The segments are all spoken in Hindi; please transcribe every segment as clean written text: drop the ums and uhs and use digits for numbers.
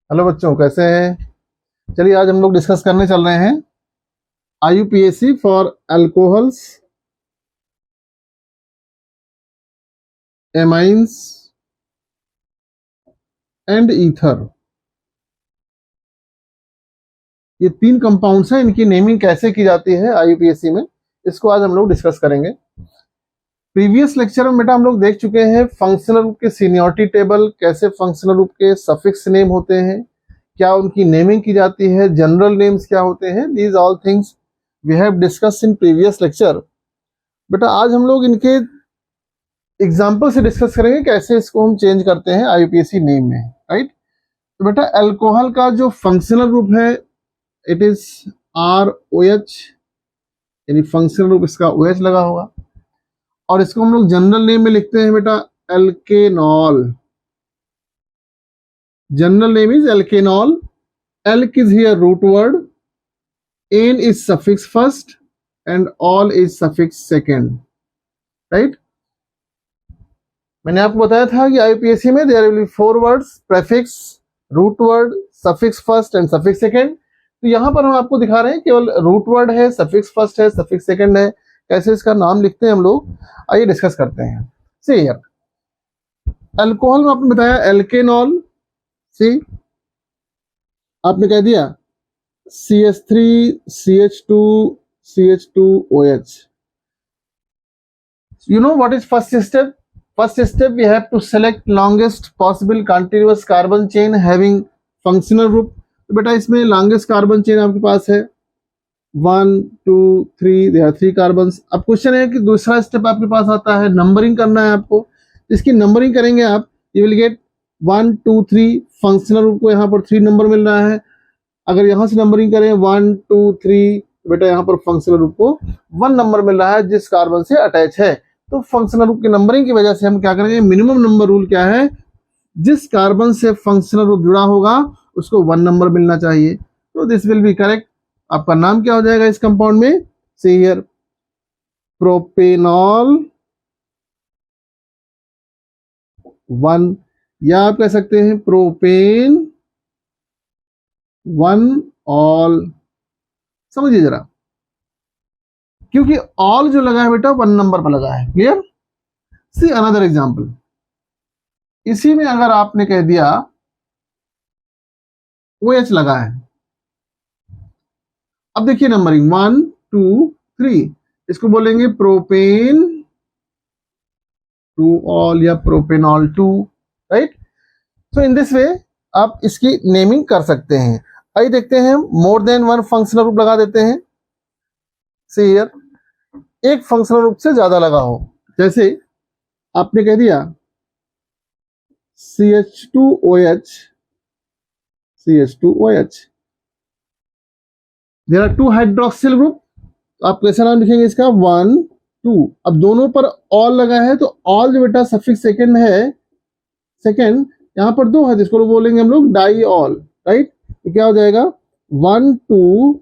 हेलो बच्चों, कैसे हैं? चलिए आज हम लोग डिस्कस करने चल रहे हैं IUPAC for alcohols, amines and ether. ये तीन कंपाउंड्स हैं, इनकी नेमिंग कैसे की जाती है आईयूपीएसी में, इसको आज हम लोग डिस्कस करेंगे। प्रीवियस लेक्चर में बेटा हम लोग देख चुके हैं फंक्शनल ग्रुप के सीनियरिटी टेबल, कैसे फंक्शनल ग्रुप के सफिक्स नेम होते हैं, क्या उनकी नेमिंग की जाती है, जनरल नेम्स क्या होते हैं। These all things we have discussed in previous lecture. बेटा आज हम लोग इनके एग्जाम्पल से डिस्कस करेंगे कैसे इसको हम चेंज करते हैं आईयूपीएसी नेम में, राइट। तो बेटा अल्कोहल का जो फंक्शनल ग्रुप है इट इज ROH, यानी फंक्शनल ग्रुप इसका OH लगा होगा, और इसको हम लोग जनरल नेम में लिखते हैं बेटा alkanol. General name is alkanol. Alk is here root word, an is suffix first and ol is suffix second, right. मैंने आपको बताया था कि आईयूपीएसी में there will be 4 words, prefix, root word, suffix first and suffix second. तो यहाँ पर हम आपको दिखा रहे हैं केवल रूट वर्ड है, सफिक्स फर्स्ट है, सफिक्स सेकेंड है, कैसे इसका नाम लिखते हैं हम लोग, आइए डिस्कस करते हैं। सी हियर अल्कोहल में आपने बताया एल्केनॉल, सी आपने कह दिया CH3 CH2 CH2OH। You know what is first step? First step we have to select longest possible continuous carbon chain having functional group। तो बेटा इसमें longest carbon chain आपके पास है 1 2 3, there are 3 कार्बन्स। अब क्वेश्चन है कि दूसरा स्टेप आपके पास आता है नंबरिंग करना है आपको। इसकी नंबरिंग करेंगे आप, you will get 1 2 3, functional group को यहाँ पर 3 नंबर मिल रहा है। अगर यहाँ से नंबरिंग करें 1 2 3, बेटा यहाँ पर फंक्शनल ग्रुप को 1 नंबर मिल रहा है जिस कार्बन से अटैच है। तो फंक्शनल ग्रुप की नंबरिंग की वजह से हम क्या करेंगे, मिनिमम नंबर रूल क्या है, जिस कार्बन से फंक्शनल ग्रुप जुड़ा होगा उसको 1 नंबर मिलना चाहिए। तो दिस विल बी करेक्ट। आपका नाम क्या हो जाएगा इस कंपाउंड में, सी हियर प्रोपेनॉल 1, या आप कह सकते हैं प्रोपेन 1 ऑल। समझिए जरा, क्योंकि ऑल जो लगा है बेटा 1 नंबर पर लगा है। क्लियर। सी अनदर एग्जांपल, इसी में अगर आपने कह दिया OH लगा है, अब देखिए नंबरिंग 1 2 3, इसको बोलेंगे प्रोपेन 2 ऑल या propanol 2, right. So in this way आप इसकी नेमिंग कर सकते हैं। आइए देखते हैं, मोर देन 1 फंक्शनल ग्रुप लगा देते हैं। सी हियर एक फंक्शनल ग्रुप से ज्यादा लगा हो, जैसे आपने कह दिया CH2OH CH2OH, there are 2 hydroxyl group. तो आप कैसा नाम लिखेंगे इसका 1 2। अब दोनों पर ऑल लगा है तो ऑल जो बेटा सफिक्स सेकेंड है, सेकेंड यहाँ पर 2 है जिसको बोलेंगे हम लोग डाई ऑल, राइट। तो क्या हो जाएगा 1 2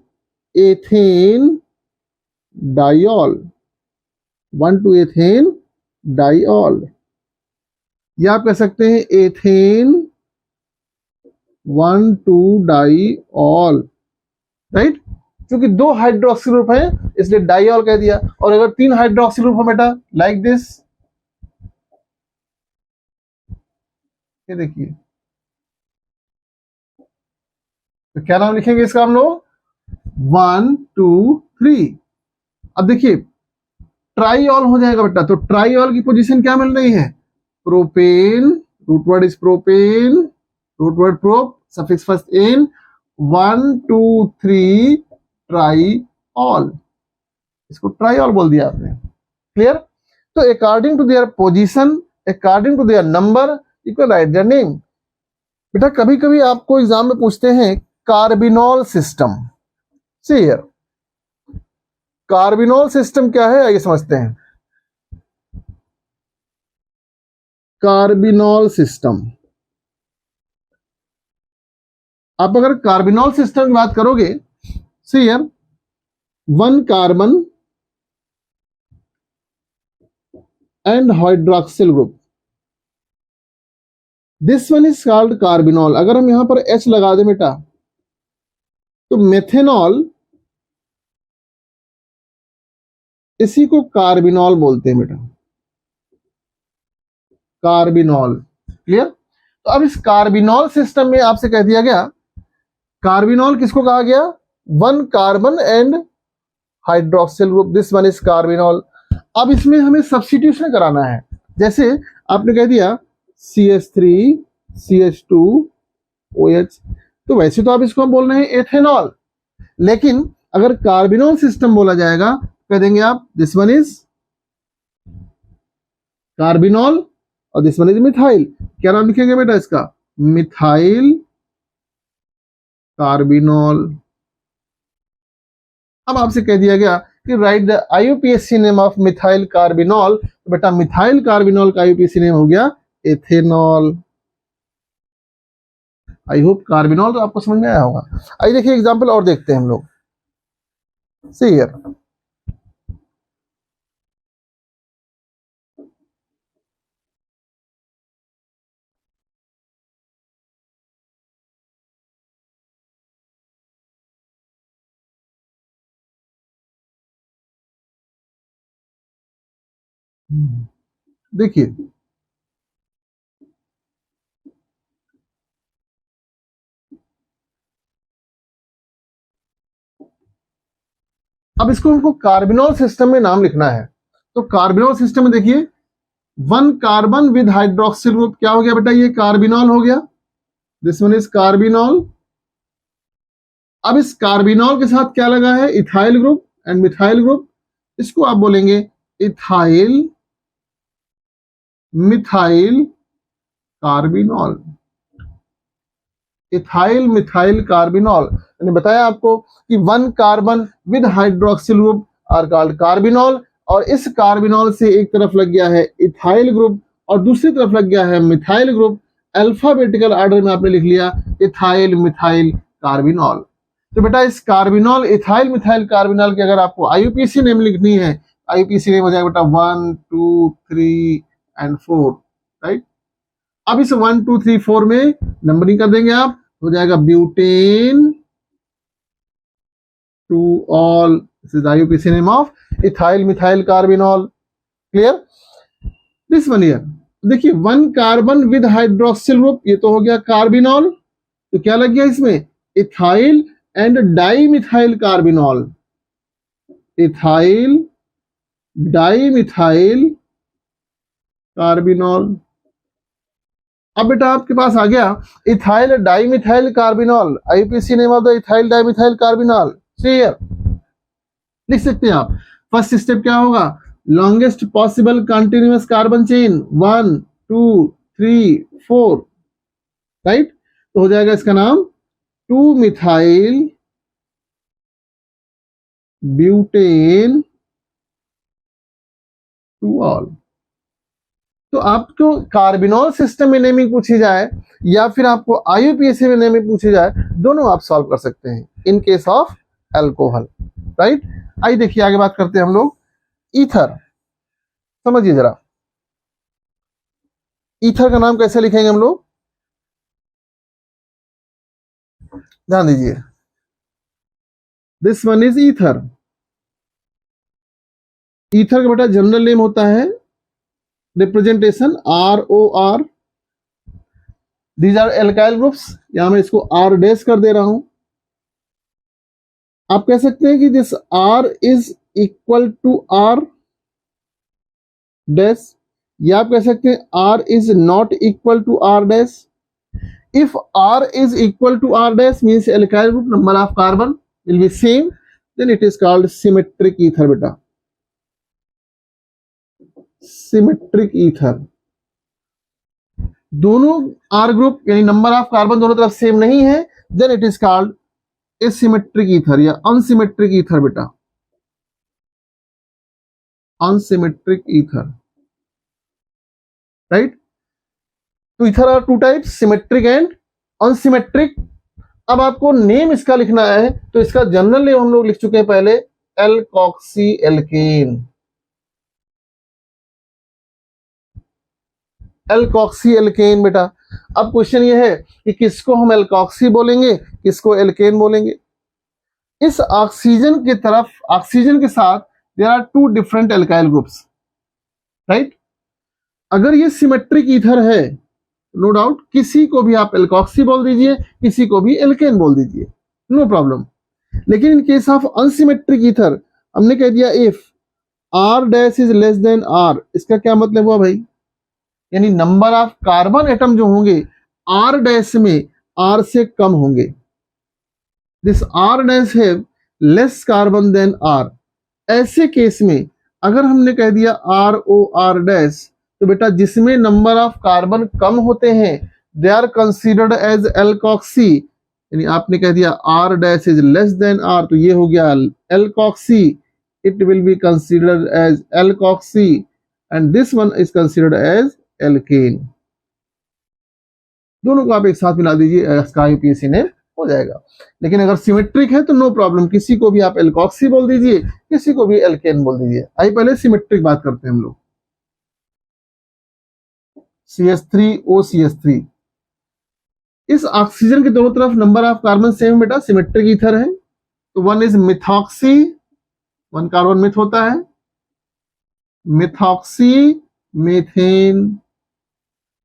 एथेन डाइऑल, 1 2 एथेन डाइऑल, या आप कह सकते हैं एथेन 1 2 डाइऑल, राइट। क्योंकि 2 हाइड्रोक्सिल ग्रुप है इसलिए डाइऑल कह दिया। और अगर 3 हाइड्रोक्सिल ग्रुप हो बेटा लाइक दिस, ये देखिए, तो क्या नाम लिखेंगे इसका हम लोग 1 2 3। अब देखिए ट्राईऑल हो जाएगा बेटा, तो ट्राईऑल की पोजीशन क्या मिल रही है, propane, root word is propane, root word prop, suffix first ane, 1 2 3 triol, इसको ट्राईऑल बोल दिया आपने। क्लियर। तो according to their position, according to their number, you can write their name. बेटा कभी कभी आपको एग्जाम में पूछते हैं carbinol system. See here carbinol system क्या है आइए समझते हैं। कार्बिनॉल सिस्टम, आप अगर कार्बिनॉल सिस्टम की बात करोगे, see here 1 carbon and hydroxyl group, this one is called carbinol. अगर हम यहां पर H लगा दें बेटा तो मेथेनॉल, इसी को कार्बिनॉल बोलते हैं बेटा, कार्बिनॉल। क्लियर? तो अब इस कार्बिनॉल सिस्टम में आपसे कह दिया गया, कार्बिनॉल किसको कहा गया? One carbon and hydroxyl group, this one is carbinol. अब इसमें हमें सब्स्टिट्यूशन कराना है। जैसे आपने कह दिया CH3 CH2 OH, तो वैसे तो आप इसको हम बोल रहे हैं एथेनॉल, लेकिन अगर कार्बिनॉल सिस्टम बोला जाएगा कह देंगे आप दिस वन इज कार्बिनॉल और दिस वन इज मिथाइल। क्या नाम लिखेंगे बेटा इसका? Methyl carbinol. अब आपसे कह दिया गया कि right the IUPAC name of methyl carbinol, तो बेटा मिथाइल कार्बिनॉल का IUPAC नेम हो गया एथेनॉल। आई होप कार्बिनॉल तो आपको समझ में आया होगा। आइए देखिए एग्जांपल और देखते हैं हम लोग। सी हियर, देखिए अब इसको हमको कार्बिनॉल सिस्टम में नाम लिखना है। तो कार्बिनॉल सिस्टम में देखिए one carbon with hydroxyl group, क्या हो गया बेटा? ये कार्बिनॉल हो गया, दिस वन इज कार्बिनॉल। अब इस कार्बिनॉल के साथ क्या लगा है? Ethyl group and methyl group, इसको आप बोलेंगे ethyl methyl carbinol. Ethyl methyl carbinol, मैंने बताया आपको कि one carbon with hydroxyl group are called carbinol, और इस कार्बिनॉल से एक तरफ लग गया है इथाइल ग्रुप और दूसरी तरफ लग गया है मिथाइल ग्रुप। अल्फाबेटिकल ऑर्डर में आपने लिख लिया इथाइल मिथाइल कार्बिनॉल। तो बेटा इस कार्बिनॉल इथाइल मिथाइल कार्बिनॉल की अगर आपको IUPAC नेम लिखनी है, IUPAC नेम हो जाएगा बेटा 1 2 3 एंड 4, राइट? अब इस 1 2 3 4 में नंबरिंग कर देंगे आप, हो जाएगा butan two ol, this is IUPAC name of ethyl methyl carbinol. Clear? This one here देखिए one carbon with hydroxyl group, ये तो हो गया कार्बिनॉल, तो क्या लग गया इसमें? Ethyl and di methyl carbinol, ethyl di methyl carbinol. अब बेटा आपके पास आ गया ethyl dimethyl carbinol, IUPAC name of the ethyl dimethyl carbinol. Clear? लिख सकते हैं आप। फर्स्ट स्टेप क्या होगा? Longest possible continuous carbon chain 1 2 3 4, right? तो हो जाएगा इसका नाम 2 मिथाइल ब्यूटेन टू ऑल। तो आपको कार्बिनॉल सिस्टम में नेमिंग पूछी जाए या फिर आपको IUPAC में नेमिंग पूछी जाए, दोनों आप सॉल्व कर सकते हैं in case of alcohol, right? आइए देखिए आगे बात करते हैं हम लोग ईथर। समझिए जरा, ईथर का नाम कैसे लिखेंगे हम लोग? ध्यान दीजिए, this one is ether. Ether का बेटा जनरल नेम होता है representation ROR, these are alkyl groups, यहां मैं इसको R डैश कर दे रहा हूं। आप कह सकते हैं कि this R is equal to R dash, या आप कह सकते हैं R is not equal to R dash. If R is equal to R dash means alkyl group number of carbon will be same, then it is called symmetric ether beta, symmetric ether। दोनों R ग्रुप यानी नंबर ऑफ कार्बन दोनों तरफ सेम नहीं है, then it is called asymmetric ether या unsymmetric ether बेटा, unsymmetric ether, right? तो ether are two types, symmetric and unsymmetric। अब आपको नेम इसका लिखना है, तो इसका जनरल नेम हम लोग लिख चुके हैं पहले, एल्कोक्सी एल्केन, एल्कोक्सी एल्केन बेटा। अब क्वेश्चन ये है कि किसको हम एल्कोक्सी बोलेंगे, किसको एल्केन बोलेंगे। इस ऑक्सीजन की तरफ, ऑक्सीजन के साथ there are two different alkyl groups, right. अगर ये सिमेट्रिक ईथर है, नो डाउट किसी को भी आप एल्कोक्सी बोल दीजिए, किसी को भी एल्केन बोल दीजिए, नो प्रॉब्लम। लेकिन in case of unsymmetric ether हमने कह दिया if R dash is less than R, इसका क्या मतलब हुआ भाई, यानी नंबर ऑफ कार्बन एटम जो होंगे R डैश में R से कम होंगे। This R dash have less carbon than R। ऐसे केस में अगर हमने कह दिया ROR डैश, तो बेटा जिसमें नंबर ऑफ कार्बन कम होते हैं they are considered as alkoxy, यानी आपने कह दिया R dash is less than R, तो ये हो गया alkoxy, it will be considered as alkoxy and this one is considered as alkane। दोनों को आप एक साथ मिला दीजिए, इसका यूपीएससी ने हो जाएगा। लेकिन अगर सिमेट्रिक है तो नो प्रॉब्लम, किसी को भी आप एल्कोक्सी बोल दीजिए, किसी को भी एल्केन बोल दीजिए। आइए पहले सिमेट्रिक बात करते हैं हम लोग। CH3OCH3, इस ऑक्सीजन के दोनों तरफ नंबर ऑफ कार्बन सेम बेटा, सिमेट्रिक ईथर है, तो one is methoxy, one carbon myth होता है, मिथॉक्सी मेथेन,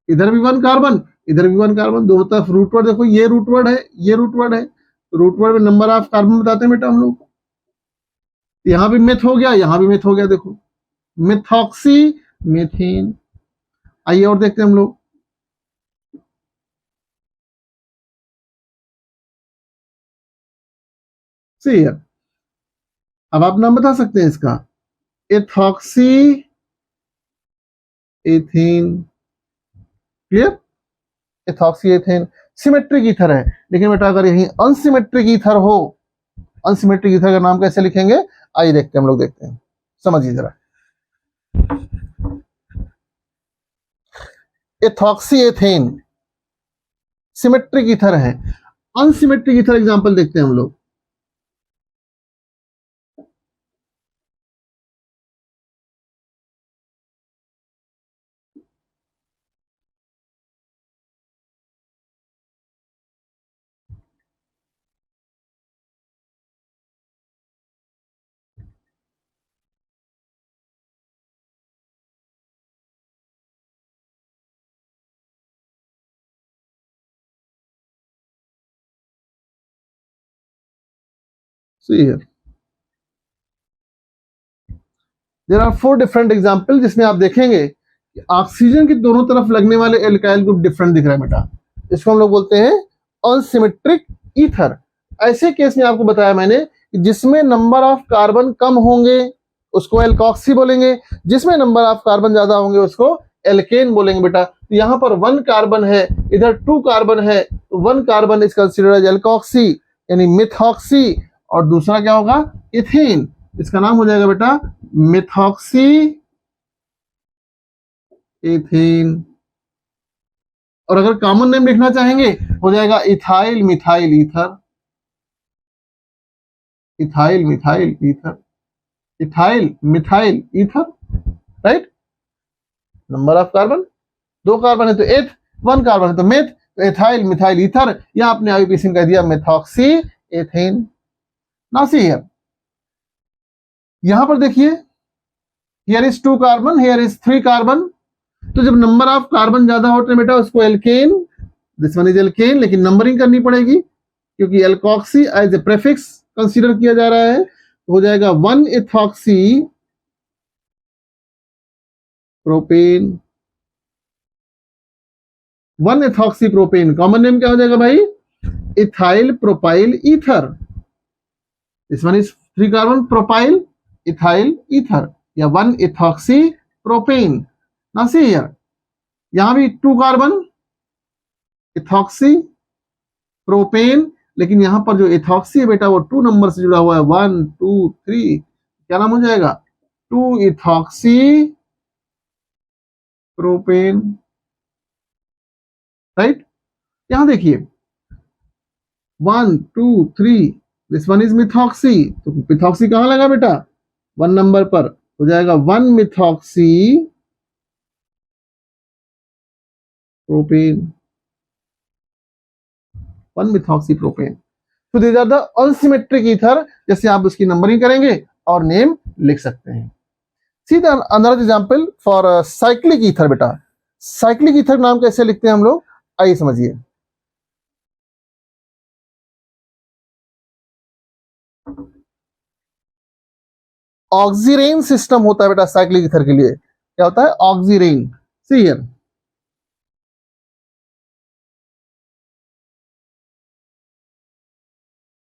इधर भी वन कार्बन, इधर भी वन कार्बन, दोनों तरफ रूट वर्ड देखो, ये रूट वर्ड है, ये रूट वर्ड है, रूट वर्ड में नंबर ऑफ कार्बन बताते हैं बेटा हम लोग। यहां भी मिथ हो गया, यहां भी मिथ हो गया, देखो मिथॉक्सी मेथेन। आइए और देखते हैं हम लोग। सही है, अब आप नाम बता सकते हैं इसका, ethoxy ethane, clear. Ethoxy ethane symmetric ether है, लेकिन बेटा अगर यही अनसिमेट्रिक ईथर हो, अनसिमेट्रिक ईथर का नाम कैसे लिखेंगे, आइए देखते हैं हम लोग, देखते हैं, समझिए जरा। एथॉक्सी एथेन सिमेट्रिक ईथर है, अनसिमेट्रिक ईथर एग्जांपल देखते हैं हम लोग। See here, there are 4 different example जिसमें आप देखेंगे कि ऑक्सीजन की दोनों तरफ लगने वाले एल्काइल ग्रुप डिफरेंट दिख रहा है बेटा, इसको हम लोग बोलते हैं अनसिमेट्रिक ईथर। ऐसे केस में आपको बताया मैंने कि जिसमें नंबर ऑफ कार्बन कम होंगे उसको एल्कोक्सी बोलेंगे, जिसमें नंबर ऑफ कार्बन ज्यादा होंगे उसको एल्केन बोलेंगे बेटा। तो यहाँ पर 1 कार्बन है, इधर 2 कार्बन है, तो 1 carbon is considered as alkoxy यानी मिथॉक्सी, और दूसरा क्या होगा, इथेन, इसका नाम हो जाएगा बेटा मिथॉक्सी इथेन। और अगर कॉमन नेम लिखना चाहेंगे हो जाएगा ethyl methyl ether, ethyl methyl ether, ethyl methyl ether, right. Number of carbon 2 carbon है तो एथ, 1 कार्बन है तो मेथ, तो एथाइल मिथाइल ईथर, या आपने आईयूपीएसी कह दिया methoxy ethane. Now see here, यहां पर देखिए here is 2 carbon, here is 3 carbon, तो जब नंबर ऑफ कार्बन ज्यादा होते हैं बेटा उसको alkane, this one is alkane, लेकिन नंबरिंग करनी पड़ेगी क्योंकि alkoxy as a prefix consider किया जा रहा है, तो हो जाएगा 1 ethoxy propane, 1 ethoxy propane, common name क्या हो जाएगा भाई, ethyl propyl ether, this one is 3 carbon propyl ethyl ether, या 1 इथॉक्सी प्रोपेन। ना सी हियर, यहां भी 2 कार्बन इथॉक्सी प्रोपेन, लेकिन यहां पर जो इथॉक्सी है बेटा वो 2 नंबर से जुड़ा हुआ है, 1 2 3, क्या नाम हो जाएगा, 2 इथॉक्सी प्रोपेन, राइट। यहां देखिए 1 2 3, दिस वन इज मिथॉक्सी, तो मिथॉक्सी कहां लगा बेटा, 1 नंबर पर, हो जाएगा 1 मिथॉक्सी प्रोपेन। 1 methoxy propane. तो these are the unsymmetric ether, जैसे आप उसकी नंबरिंग करेंगे और नेम लिख सकते हैं। See the another example for cyclic ether. बेटा साइक्लिक ईथर नाम कैसे लिखते हैं हम लोग, आइए समझिए। ऑक्सीरेन सिस्टम होता है बेटा साइक्लिक ईथर के लिए। क्या होता है, oxirane. See here,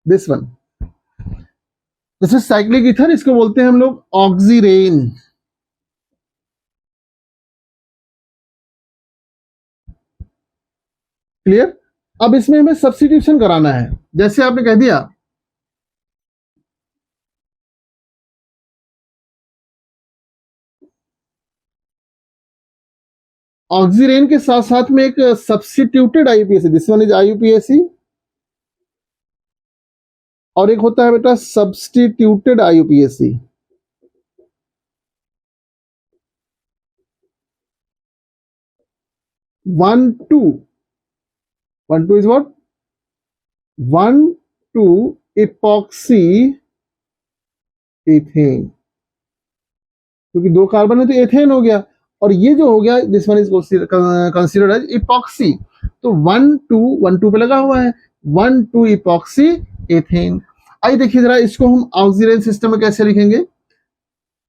this one, this is cyclic ether, इसको बोलते हैं हम लोग ऑक्सीरेन। क्लियर। अब इसमें हमें सब्स्टिट्यूशन कराना है, जैसे आपने कह दिया ऑक्सीरेन के साथ साथ में एक substituted IUPAC, this one is IUPAC, और एक होता है बेटा substituted IUPAC. One two is what, 1,2 epoxy ethane, क्योंकि 2 कार्बन है तो एथेन हो गया, और ये जो हो गया this one is considered as epoxy. तो 1,2 पे लगा हुआ है, 1,2 इपॉक्सी एथेन। आइए देखिए जरा इसको हम ऑक्सीजन सिस्टम में कैसे लिखेंगे।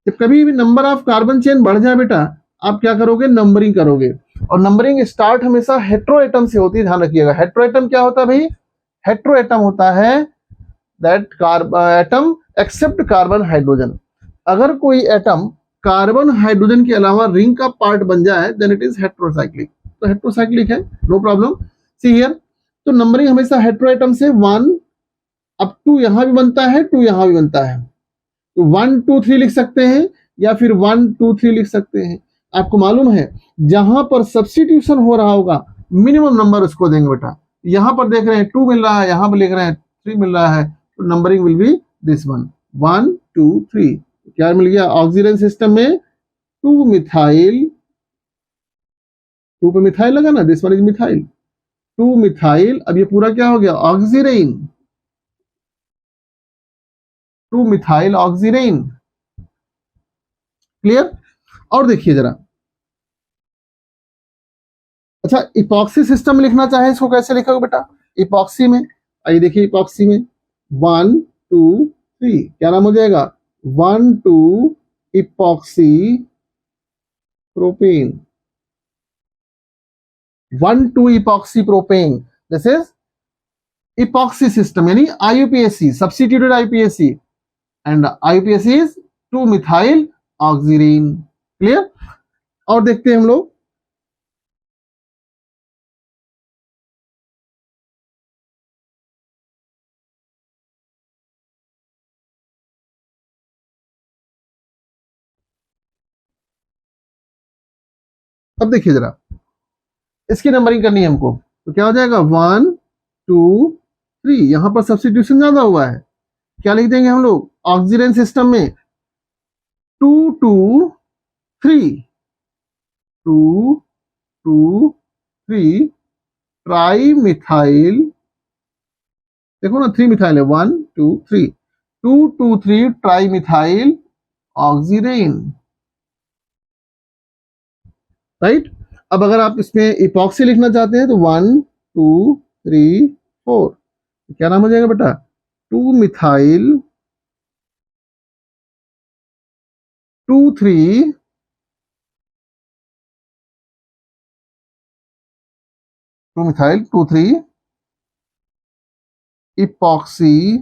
जब कभी भी नंबर ऑफ कार्बन चेन बढ़ जाए बेटा, आप क्या करोगे, नंबरिंग करोगे, और नंबरिंग स्टार्ट हमेशा हेट्रोएटम से होती है, ध्यान रखिएगा। हेट्रोएटम क्या होता है भाई, हेट्रोएटम होता है that atom except carbon hydrogen. अगर कोई एटम कार्बन हाइड्रोजन के अलावा रिंग का पार्ट बन जाए देन इट इज हेट्रोसाइक्लिक। तो हेट्रोसाइक्लिक है, नो प्रॉब्लम। सी हियर, तो नंबरिंग हमेशा हेट्रोएटम से 1 अब 2 यहां भी बनता है, 2 यहां भी बनता है, तो 1 2 3 लिख सकते हैं, या फिर 1 2 3 लिख सकते हैं। आपको मालूम है जहां पर सब्स्टिट्यूशन हो रहा होगा मिनिमम नंबर उसको देंगे बेटा। यहां पर देख रहे हैं 2 मिल रहा है, यहां पर लिख रहे हैं 3 मिल रहा है, तो numbering will be this one, 1 2 3। क्या मिल गया ऑक्सीजन सिस्टम में, 2 मिथाइल, 2 पे मिथाइल लगा ना, this one is methyl, 2 methyl. अब ये पूरा क्या हो गया, ऑक्सीरेन, 2 मिथाइल ऑक्सीरेन। क्लियर। और देखिए जरा, अच्छा इपॉक्सी सिस्टम में लिखना चाहे इसको कैसे लिखोगे बेटा, इपॉक्सी में, आइए देखिए इपॉक्सी में 1 2 3 क्या नाम हो जाएगा, 1 2 epoxy propane, 1 2 epoxy propane. This is epoxy system, यानी IUPAC, substituted IUPAC, and IUPAC is 2 methyl oxirane. Clear. और देखते हैं हम लोग, अब देखिए जरा इसकी नंबरिंग करनी है हमको, तो क्या हो जाएगा 1 2 3, यहां पर सब्स्टिट्यूशन ज्यादा हुआ है, क्या लिख देंगे हम लोग ऑक्सीजन सिस्टम में 2 2 3, 2 2 3 ट्राई मिथाइल, देखो ना 3 मिथाइल है, 1 2 3, 2 2 3 ट्राई मिथाइल ऑक्सीरेन। राइट। अब अगर आप इसमें इपॉक्सी लिखना चाहते हैं तो 1 2 3 4, क्या नाम हो जाएगा बेटा, 2 मिथाइल 2 3 2 मिथाइल 2 3 इपॉक्सी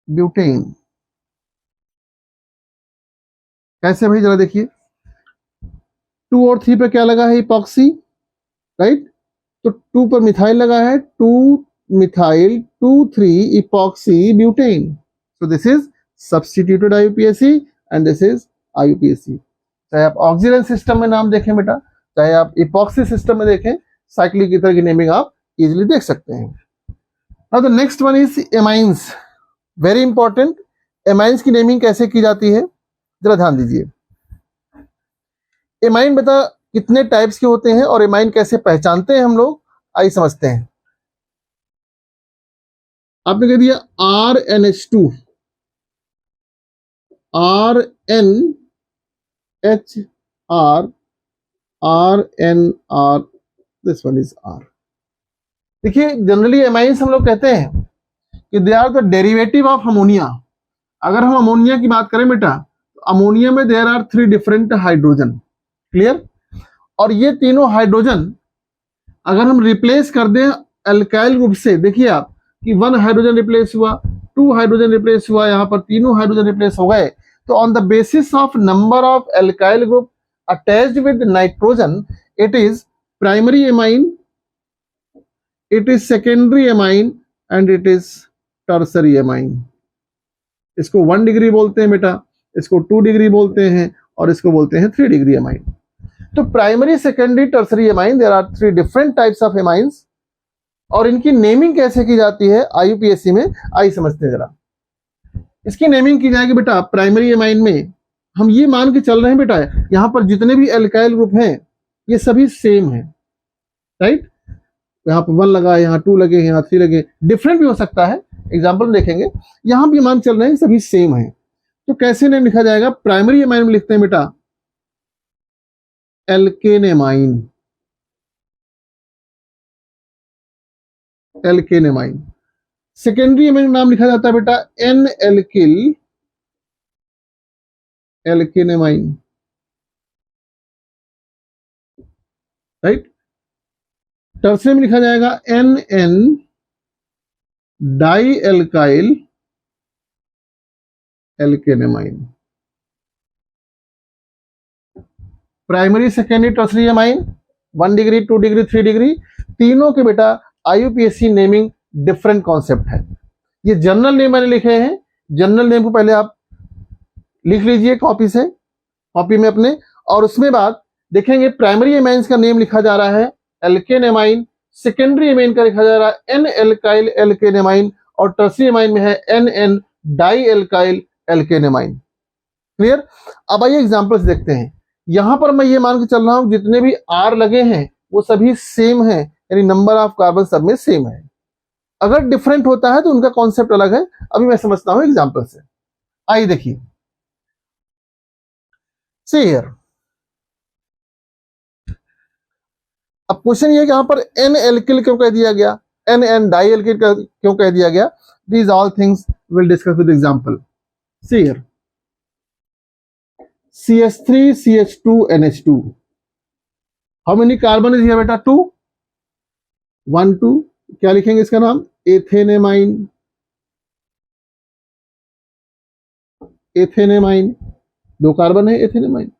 ब्यूटेन। कैसे भाई जरा देखिए, 2 और 3 पे क्या लगा है, इपॉक्सी, राइट। तो 2 पर मिथाइल लगा है, 2 methyl 2 3 epoxy butane. So this is substituted IUPAC and this is IUPAC. चाहे आप ऑक्सीजन सिस्टम में नाम देखें बेटा, चाहे आप इपॉक्सी सिस्टम में देखें, साइक्लिक ईथर की नेमिंग आप इजीली देख सकते हैं। Now the next one is amines, very important. Amines की नेमिंग कैसे की जाती है जरा ध्यान दीजिए। एमाइन बेटा कितने टाइप्स के होते हैं और एमाइन कैसे पहचानते हैं हम लोग, आइए समझते हैं। आपने कह दिया RNH2, RNHR, RNR, this one is R। देखिए जनरली एमाइंस हम लोग कहते हैं कि they are the derivative of ammonia. अगर हम अमोनिया की बात करें बेटा, तो अमोनिया में there are 3 different hydrogen, clear. और ये तीनों हाइड्रोजन अगर हम रिप्लेस कर दें अल्काइल ग्रुप से, देखिए आप कि 1 हाइड्रोजन रिप्लेस हुआ, 2 हाइड्रोजन रिप्लेस हुआ, यहाँ पर तीनों हाइड्रोजन रिप्लेस हो गए, तो on the basis of number of alkyl group attached with nitrogen, it is primary amine, it is secondary amine and it is tertiary amine. इसको 1 डिग्री बोलते हैं बेटा, इसको 2 डिग्री बोलते हैं, और इसको बोलते हैं 3 डिग्री एमाइन। तो primary, secondary, tertiary amine, there are 3 different types of amines. और इनकी नेमिंग कैसे की जाती है IUPAC में, आइए समझते हैं जरा। इसकी नेमिंग की जाएगी बेटा, प्राइमरी एमाइन में हम ये मान के चल रहे हैं बेटा, यहाँ पर जितने भी अल्काइल ग्रुप हैं ये सभी सेम हैं, राइट। यहाँ पर 1 लगा, यहाँ 2 लगे, यहाँ 3 लगे, डिफरेंट भी हो सकता है, एग्जाम्पल में देखेंगे। यहाँ भी मान चल रहे हैं सभी सेम है, तो कैसे नेम लिखा जाएगा? प्राइमरी एमाइन में लिखते हैं बेटा alkane amine, alkane amine. Secondary amine नाम लिखा जाता है बेटा N alkyl, alkane amine, right. Tertiary में लिखा जाएगा N N di alkyl alkane amine. Primary, secondary, tertiary amine 1 degree, 2 degree, 3 degree, तीनों के बेटा IUPAC नेमिंग डिफरेंट कॉन्सेप्ट है। ये जनरल नेम मैंने लिखे हैं, जनरल नेम को पहले आप लिख लीजिए कॉपी से, कॉपी में अपने, और उसमें बाद देखेंगे प्राइमरी एमाइंस का नेम लिखा जा रहा है एल्केन एमाइन, सेकेंडरी एमाइन का लिखा जा रहा है एन एल्काइल एल्केन एमाइन, और टर्सरी एमाइन में है N N di alkyl alkane amine. Clear? अब आइए एग्जांपल्स देखते हैं। यहां पर मैं ये मान के चल रहा हूं जितने भी R लगे हैं वो सभी सेम हैं, यानी नंबर ऑफ कार्बन सब में सेम है। अगर डिफरेंट होता है तो उनका कॉन्सेप्ट अलग है। अभी मैं समझता हूं एग्जांपल से। आइए देखिए, सी हियर। अब क्वेश्चन ये है कि यहां पर एन एल्किल क्यों कह दिया गया, एन एन डाई एल्किल क्यों कह दिया गया? These all things will discuss with example. See here, CH3 CH2 NH2, how many carbon is here बेटा? 2, 1 2, क्या लिखेंगे इसका नाम? एथेनेमाइन, एथेनेमाइन, 2 कार्बन है एथेनेमाइन।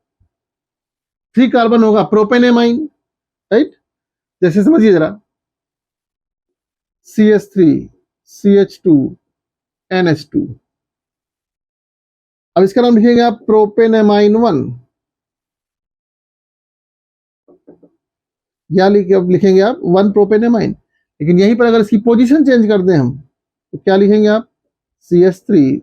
3 कार्बन होगा प्रोपेनेमाइन, राइट। जैसे समझिए जरा, CH3 CH2 NH2, अब इसका नाम लिखेंगे आप प्रोपेनेमाइन 1, या लिखेंगे आप 1 प्रोपेनेमाइन। लेकिन यहीं पर अगर इसकी पोजीशन चेंज कर दें हम तो क्या लिखेंगे आप? CH3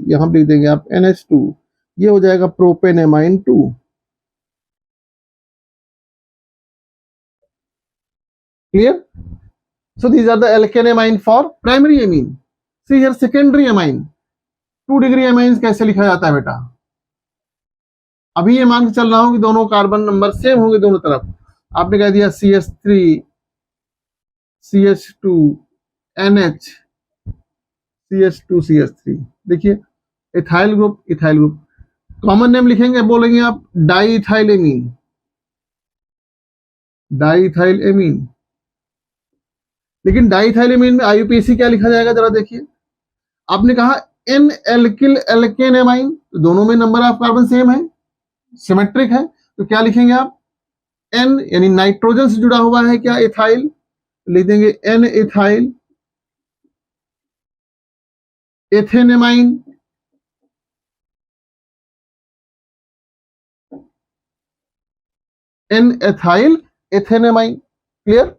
यहां पर लिख देंगे आप NH2, ये हो जाएगा propanamine 2। Clear? So these are the alkane amine for primary amine. See here secondary amine, 2 degree amines कैसे लिखा जाता है बेटा? अभी ये मान के चल रहा हूं कि दोनों कार्बन नंबर सेम होंगे दोनों तरफ। आपने कह दिया CH3 CH2 NH CH2 CH3, देखिए ethyl group, ethyl group. Common name लिखेंगे, बोलेंगे आप di ethyl amine, di ethyl amine. लेकिन डाई इथाइल एमीन में IUPAC क्या लिखा जाएगा जरा देखिए। आपने कहा एन एल्किल एल्केन एमाइन, तो दोनों में नंबर ऑफ कार्बन सेम है, सिमेट्रिक है, तो क्या लिखेंगे आप? एन यानी नाइट्रोजन से जुड़ा हुआ है क्या? इथाइल, लिख देंगे N ethyl ethanamine, N ethyl ethanamine. Clear?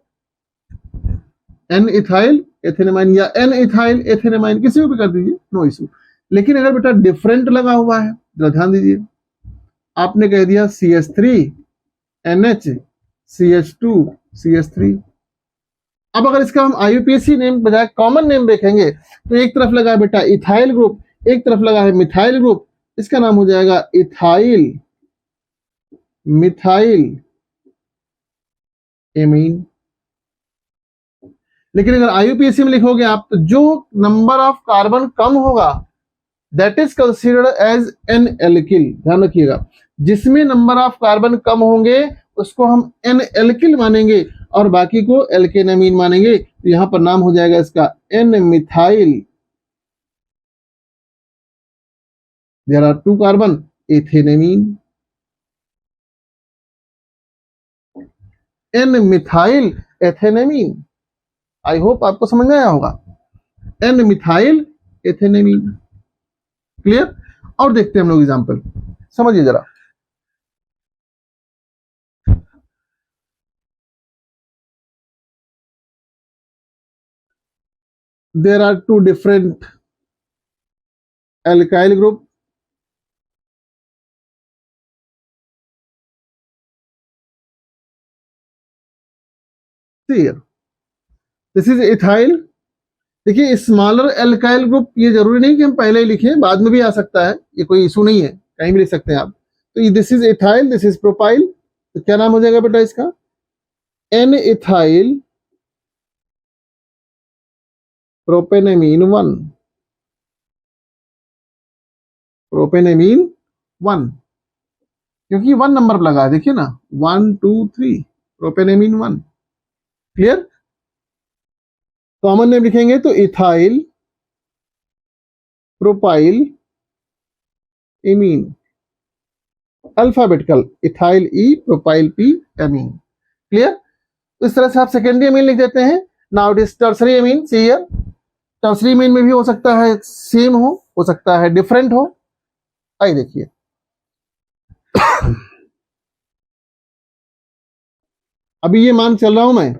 N ethyl ethanamine या एन इथाइल एथेनेमाइन, किसी को भी कर दीजिए, नो इशू। लेकिन अगर बेटा डिफरेंट लगा हुआ है, जरा ध्यान दीजिए। आपने कह दिया CH3 NH CH2 CH3। अब अगर इसका हम IUPAC नेम बजाय कॉमन नेम देखेंगे तो एक तरफ लगा है बेटा इथाइल ग्रुप, एक तरफ लगा है मिथाइल ग्रुप, इसका नाम हो जाएगा इथाइल मिथाइल एमीन। लेकिन अगर IUPAC में लिखोगे आप तो जो नंबर ऑफ कार्बन कम होगा that is considered as N alkyl. ध्यान रखिएगा, जिसमें नंबर ऑफ कार्बन कम होंगे उसको हम एन एल्किल मानेंगे और बाकी को एल्केनामीन मानेंगे। तो यहां पर नाम हो जाएगा इसका N methyl. There are 2 carbon, ethanamine. N methyl ethanamine. I hope आपको समझ में आया होगा, एन मिथाइल एथेनामीन। क्लियर? और देखते हैं हम लोग एग्जांपल, समझिए जरा। there are 2 different alkyl group. See here, this is ethyl। देखिए स्मॉलर एल्काइल ग्रुप, ये जरूरी नहीं कि हम पहले ही लिखें, बाद में भी आ सकता है, ये कोई इशू नहीं है, कहीं भी लिख सकते हैं आप। तो this is ethyl, this is propyl, तो क्या नाम हो जाएगा बेटा इसका? N ethyl प्रोपेनेमीन 1। प्रोपेनेमीन 1, क्योंकि 1 नंबर लगा है, देखिए ना, 1 2 3, प्रोपेनेमीन 1। क्लियर? कॉमन नेम लिखेंगे तो ethyl propyl amine, alphabetical, ethyl E, propyl P, amine. Clear? तो इस तरह से आप सेकेंडरी एमीन लिख देते हैं। Now it is tertiary amine. See here, tertiary amine में भी हो सकता है सेम हो सकता है डिफरेंट हो। आइए देखिए, अभी ये मान चल रहा हूं मैं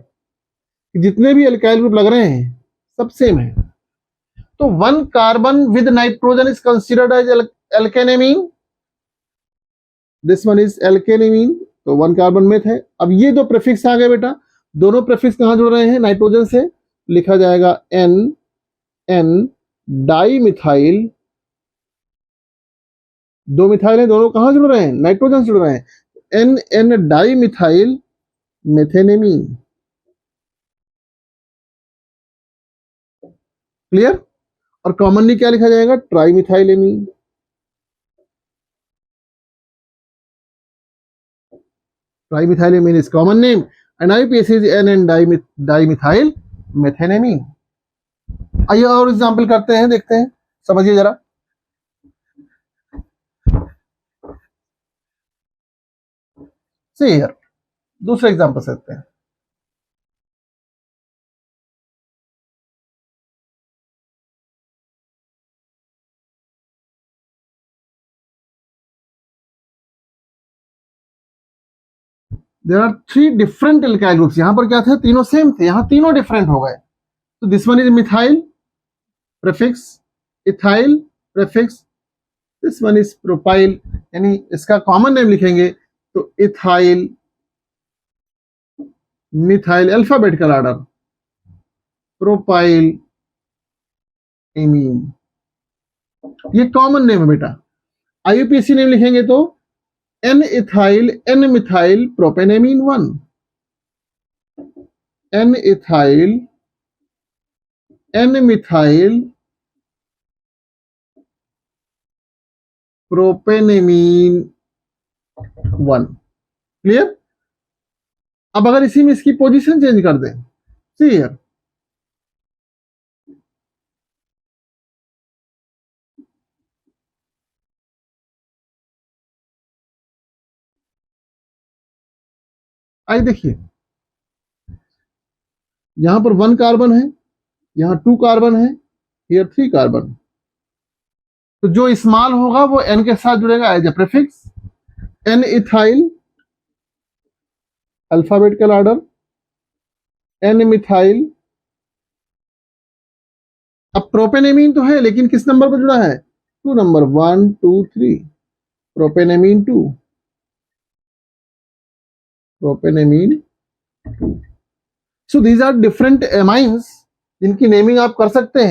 कि जितने भी एल्काइल ग्रुप लग रहे हैं सब सेम है। तो 1 carbon with nitrogen is considered as alkanamine, this one is alkanamine, तो 1 कार्बन में है। अब ये दो प्रीफिक्स आ गए बेटा, दोनों प्रीफिक्स कहां जुड़ रहे हैं? नाइट्रोजन से। लिखा जाएगा N N di methyl, 2 methyl है, दोनों कहां जुड़ रहे हैं? नाइट्रोजन से जुड़ रहे हैं। N N di methyl methanamine. Clear? और कॉमनली क्या लिखा जाएगा? Tri methyl amine. Trimethylamine is common name and IUPAC is N dimethyl methenamine। आइए और एग्जांपल करते हैं, देखते हैं, समझिए जरा। See here, दूसरा एग्जांपल सकते हैं। There are 3 different alkyl groups. यहां पर क्या थे? तीनों सेम थे, यहां तीनों डिफरेंट हो गए। तो this one is methyl prefix, ethyl prefix, this one is propyl, यानी इसका कॉमन नेम लिखेंगे तो ethyl methyl, alphabetical order, propyl amine. ये कॉमन नेम है बेटा। IUPAC नेम लिखेंगे तो N ethyl N methyl propanamine 1, N ethyl N methyl propanamine 1। Clear? अब अगर इसी में इसकी पोजीशन चेंज कर दें, सी हियर, आइए देखिए, यहां पर 1 कार्बन है, यहां 2 कार्बन है, हियर 3 कार्बन। तो जो स्मॉल होगा वो एन के साथ जुड़ेगा as a prefix, N ethyl, alphabetical order, N methyl. अब प्रोपेनेमीन तो है लेकिन किस नंबर पर जुड़ा है? 2 number, 1 2 3, propanamine 2, propanamine so these are different amines जिनकी नेमिंग आप कर सकते हैं।